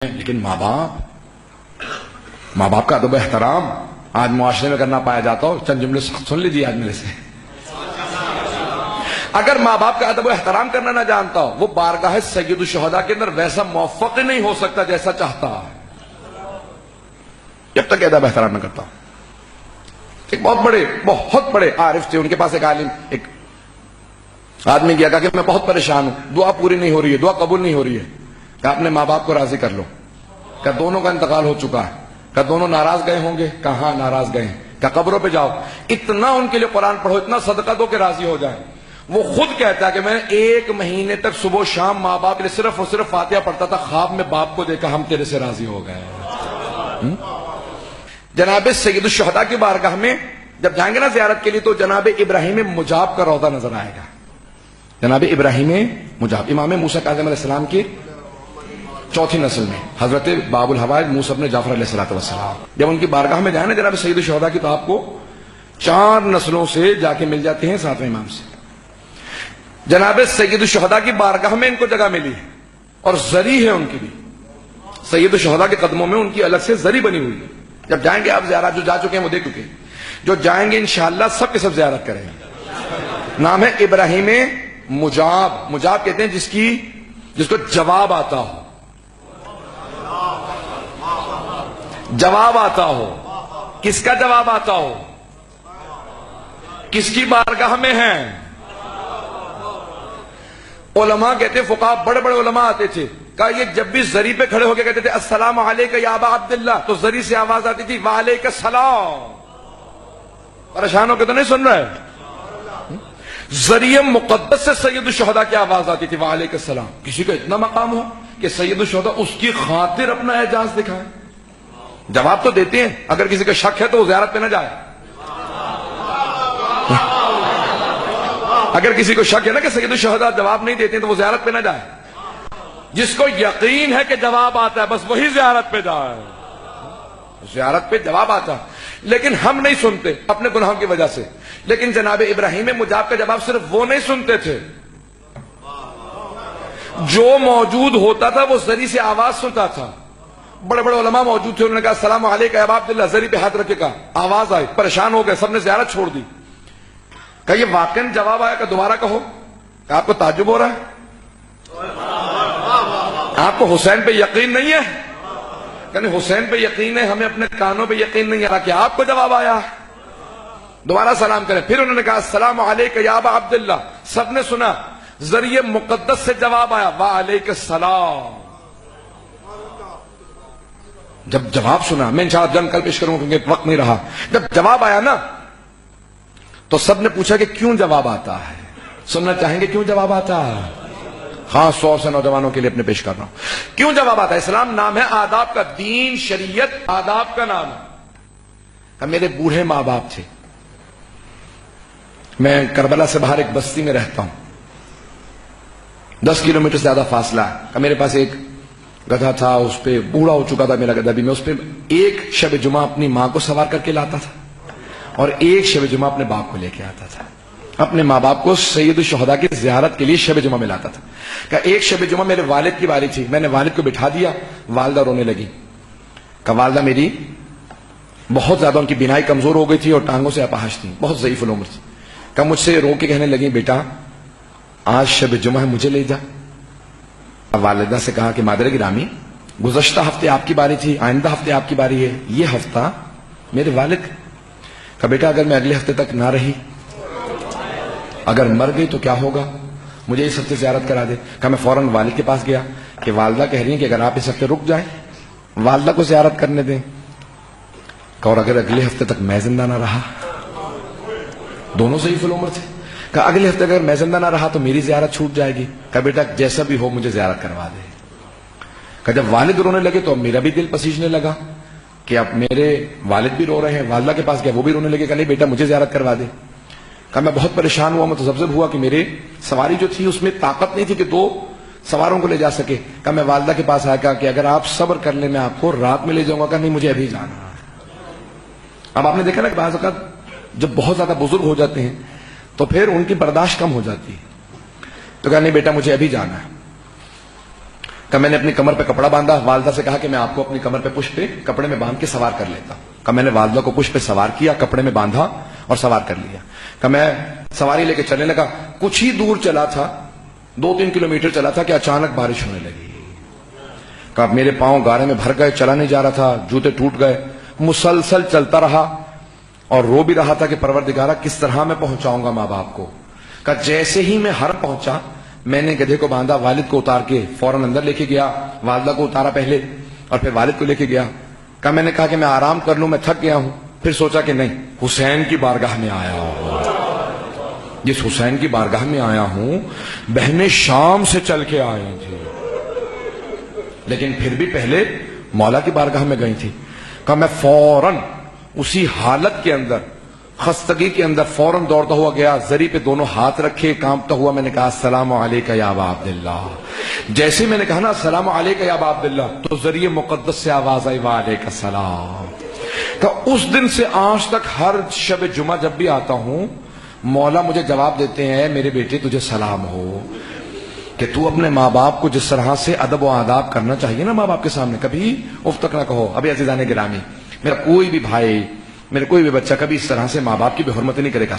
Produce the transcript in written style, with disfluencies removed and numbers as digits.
لیکن ماں باپ کا ادب و احترام آج معاشرے میں کرنا پایا جاتا ہو. چند جملے سن لیجیے آج میرے سے. اگر ماں باپ کا ادب و احترام کرنا نہ جانتا ہو وہ بارگاہ سید الشہداء کے اندر ویسا موفق نہیں ہو سکتا جیسا چاہتا ہے جب تک ادب و احترام نہ کرتا. ایک بہت بڑے عارف تھے, ان کے پاس ایک عالم, ایک آدمی گیا کہا کہ میں بہت پریشان ہوں, دعا پوری نہیں ہو رہی ہے, دعا قبول نہیں ہو رہی ہے. کہا اپنے ماں باپ کو راضی کر لو. کہا دونوں کا انتقال ہو چکا ہے. کہا دونوں ناراض گئے ہوں گے. کہا ہاں ناراض گئے ہیں. کہا قبروں پہ جاؤ, اتنا ان کے لیے قرآن پڑھو, اتنا صدقہ دو کہ راضی ہو جائیں. وہ خود کہتا ہے کہ میں نے 1 مہینے تک صبح و شام ماں باپ کے لیے صرف اور صرف فاتحہ پڑھتا تھا, خواب میں باپ کو دیکھا ہم تیرے سے راضی ہو گئے. جناب سید الشہداء کی بارگاہ میں جب جائیں گے نا زیارت کے لیے تو جناب ابراہیم مجاب کا روضہ نظر آئے گا. جناب ابراہیم مجاب امام موسیٰ کاظم علیہ السلام کی چوتھی نسل میں حضرت باب الحوائج موسیٰ بن جعفر علیہ السلام. جب ان کی بارگاہ میں جائیں نا جناب سید الشہداء کی تو آپ کو 4 نسلوں سے جا کے مل جاتے ہیں 7ویں امام سے. جناب سید الشہداء کی بارگاہ میں ان کو جگہ ملی ہے اور زری ہے ان کی بھی. سید الشہداء کے قدموں میں ان کی الگ سے زری بنی ہوئی ہے. جب جائیں گے آپ زیارت, جو جا چکے ہیں وہ دیکھ چکے ہیں, جو جائیں گے انشاءاللہ سب کے سب زیارت کریں گے. نام ہے ابراہیم مجاب. مجاب کہتے ہیں جس کو جواب آتا ہو, جواب آتا ہو. کس کا جواب آتا ہو؟ کس کی بارگاہ میں ہیں؟ علماء کہتے ہیں, فقہاء بڑے بڑے علماء آتے تھے, کہا یہ جب بھی زری پہ کھڑے ہو کے کہتے تھے السلام علیکہ یا ابا عبداللہ, تو زری سے آواز آتی تھی وعلیکہ السلام. پریشان ہو کے تو نہیں سن رہے؟ ذریعہ مقدس سے سید الشہداء کی آواز آتی تھی وعلیکہ السلام. کسی کا اتنا مقام ہو کہ سید الشہداء اس کی خاطر اپنا اعجاز دکھائے. جواب تو دیتے ہیں, اگر کسی کا شک ہے تو وہ زیارت پہ نہ جائے. اگر کسی کو شک ہے نا کہ سید الشہداء جواب نہیں دیتے ہیں تو وہ زیارت پہ نہ جائے. جس کو یقین ہے کہ جواب آتا ہے بس وہی زیارت پہ جائے. زیارت پہ جواب آتا ہے لیکن ہم نہیں سنتے اپنے گناہوں کی وجہ سے. لیکن جناب ابراہیم مجاب کا جواب صرف وہ نہیں سنتے تھے, جو موجود ہوتا تھا وہ زری سے آواز سنتا تھا. بڑے بڑے علماء موجود تھے, انہوں نے کہا السلام علیکہ یا ابا عبداللہ, زری پہ ہاتھ رکھے, کہا آواز آئی, پریشان ہو گئے, سب نے زیارت چھوڑ دی. کہا یہ واقعاً جواب آیا, کہ دوبارہ کہو. کہا آپ کو تعجب ہو رہا ہے؟ آپ کو حسین پہ یقین نہیں ہے؟ کہ حسین پہ یقین ہے, ہمیں اپنے کانوں پہ یقین نہیں آ رہا. کیا آپ کو جواب آیا؟ دوبارہ سلام کریں. پھر انہوں نے کہا السلام علیکہ یا ابا عبداللہ, سب نے سنا. ذریعہ مقدس سے جواب آیا وعلیکہ السلام. جب جواب سنا, میں انشاءاللہ جن کل پیش کروں کیونکہ وقت نہیں رہا, جب جواب آیا نا تو سب نے پوچھا کہ کیوں جواب آتا ہے. سننا چاہیں گے کیوں جواب آتا ہے؟ خاص طور سے نوجوانوں کے لیے اپنے پیش کر رہا ہوں. کیوں جواب آتا ہے؟ اسلام نام ہے آداب کا, دین شریعت آداب کا نام ہے. میرے بوڑھے ماں باپ تھے, میں کربلا سے باہر ایک بستی میں رہتا ہوں, 10 کلومیٹر سے زیادہ فاصلہ ہے. میرے پاس ایک گدھا تھا, اس پہ بوڑھا ہو چکا تھا میرا گدھا بھی. میں اس پہ ایک شب جمعہ اپنی ماں کو سوار کر کے لاتا تھا اور ایک شب جمعہ اپنے باپ کو لے کے آتا تھا. اپنے ماں باپ کو سید الشہداء کی زیارت کے لیے شب جمعہ میں لاتا تھا. کہ ایک شب جمعہ میرے والد کی باری تھی, میں نے والد کو بٹھا دیا, والدہ رونے لگی. کہ والدہ میری بہت زیادہ ان کی بینائی کمزور ہو گئی تھی اور ٹانگوں سے اپاہج تھی, بہت ضعیف العمر تھی. کہ مجھ سے رو کے کہنے لگی بیٹا آج شب جمعہ ہے مجھے لے جا. اب والدہ سے کہا کہ مادر گرامی گزشتہ ہفتے آپ کی باری تھی, آئندہ ہفتے آپ کی باری ہے, یہ ہفتہ میرے والد. کہ بیٹا اگر میں اگلے ہفتے تک نہ رہی, اگر مر گئی تو کیا ہوگا, مجھے اس ہفتے زیارت کرا دے. کہ میں فوراً والد کے پاس گیا کہ والدہ کہہ رہی ہیں کہ اگر آپ اس ہفتے رک جائیں والدہ کو زیارت کرنے دیں. کہ اور اگر اگلے ہفتے تک میں زندہ نہ رہا, دونوں ضعیف العمر تھے. کہ اگلے ہفتے اگر میں زندہ نہ رہا تو میری زیارت چھوٹ جائے گی. کہ بیٹا جیسا بھی ہو مجھے زیارت کروا دے. کہ جب والد رونے لگے تو اب میرا بھی دل پسیجنے لگا کہ اب میرے والد بھی رو رہے ہیں. والدہ کے پاس گیا, وہ بھی رونے لگے. کہ نہیں بیٹا مجھے زیارت کروا دے. کہ میں بہت پریشان ہوا, متذبذب ہوا کہ میرے سواری جو تھی اس میں طاقت نہیں تھی کہ 2 سواروں کو لے جا سکے. کہ میں والدہ کے پاس آیا کہ اگر آپ صبر کر لیں میں آپ کو رات میں لے جاؤں گا. کہ نہیں مجھے ابھی جانا. اب آپ نے دیکھا نا کہ بعض اوقات جب بہت زیادہ بزرگ ہو جاتے ہیں تو پھر ان کی برداشت کم ہو جاتی ہے. تو کہا نہیں بیٹا مجھے ابھی جانا ہے. کہ میں نے اپنی کمر پہ کپڑا باندھا, والدہ سے کہا کہ میں آپ کو اپنی کمر پہ پشت پہ کپڑے میں باندھ کے سوار کر لیتا ہوں. کہ میں نے والدہ کو پشت پہ سوار کیا, کپڑے میں باندھا اور سوار کر لیا. کہ میں سواری لے کے چلنے لگا. کچھ ہی دور چلا تھا, 2-3 کلومیٹر چلا تھا کہ اچانک بارش ہونے لگی. کہ میرے پاؤں گارے میں بھر گئے, چلا نہیں جا رہا تھا, جوتے ٹوٹ گئے. مسلسل چلتا رہا اور رو بھی رہا تھا کہ پروردگارہ کس طرح میں پہنچاؤں گا ماں باپ کو. کہ جیسے ہی میں ہر پہنچا, میں نے گدھے کو باندھا, والد کو اتار کے فوراً اندر لے کے گیا. والدہ کو اتارا پہلے اور پھر والد کو لے کے گیا. کہ میں نے کہا کہ میں آرام کر لوں, میں تھک گیا ہوں. پھر سوچا کہ نہیں, حسین کی بارگاہ میں آیا ہوں, جس حسین کی بارگاہ میں آیا ہوں, بہنیں شام سے چل کے آئی تھی لیکن پھر بھی پہلے مولا کی بارگاہ میں گئی تھی. کہ میں فوراً اسی حالت کے اندر, خستگی کے اندر فوراً دوڑتا ہوا گیا, زری پہ دونوں ہاتھ رکھے, کانپتا ہوا میں نے کہا السلام علیکہ یا ابا عبداللہ. جیسے میں نے کہا نا السلام علیکہ یا ابا عبداللہ, تو ذریعے مقدس سے آواز آئی وعلیکہ السلام. کہ اس دن سے آج تک ہر شب جمعہ جب بھی آتا ہوں, مولا مجھے جواب دیتے ہیں میرے بیٹے تجھے سلام ہو, کہ تو اپنے ماں باپ کو جس طرح سے ادب و آداب کرنا چاہیے نا ماں باپ کے سامنے, کبھی اف تک نہ کہو. ابھی عزیزان گرامی, میرا کوئی بھی بھائی, میرا کوئی بھی بچہ کبھی اس طرح سے ماں باپ کی بے حرمتی نہیں کرے گا.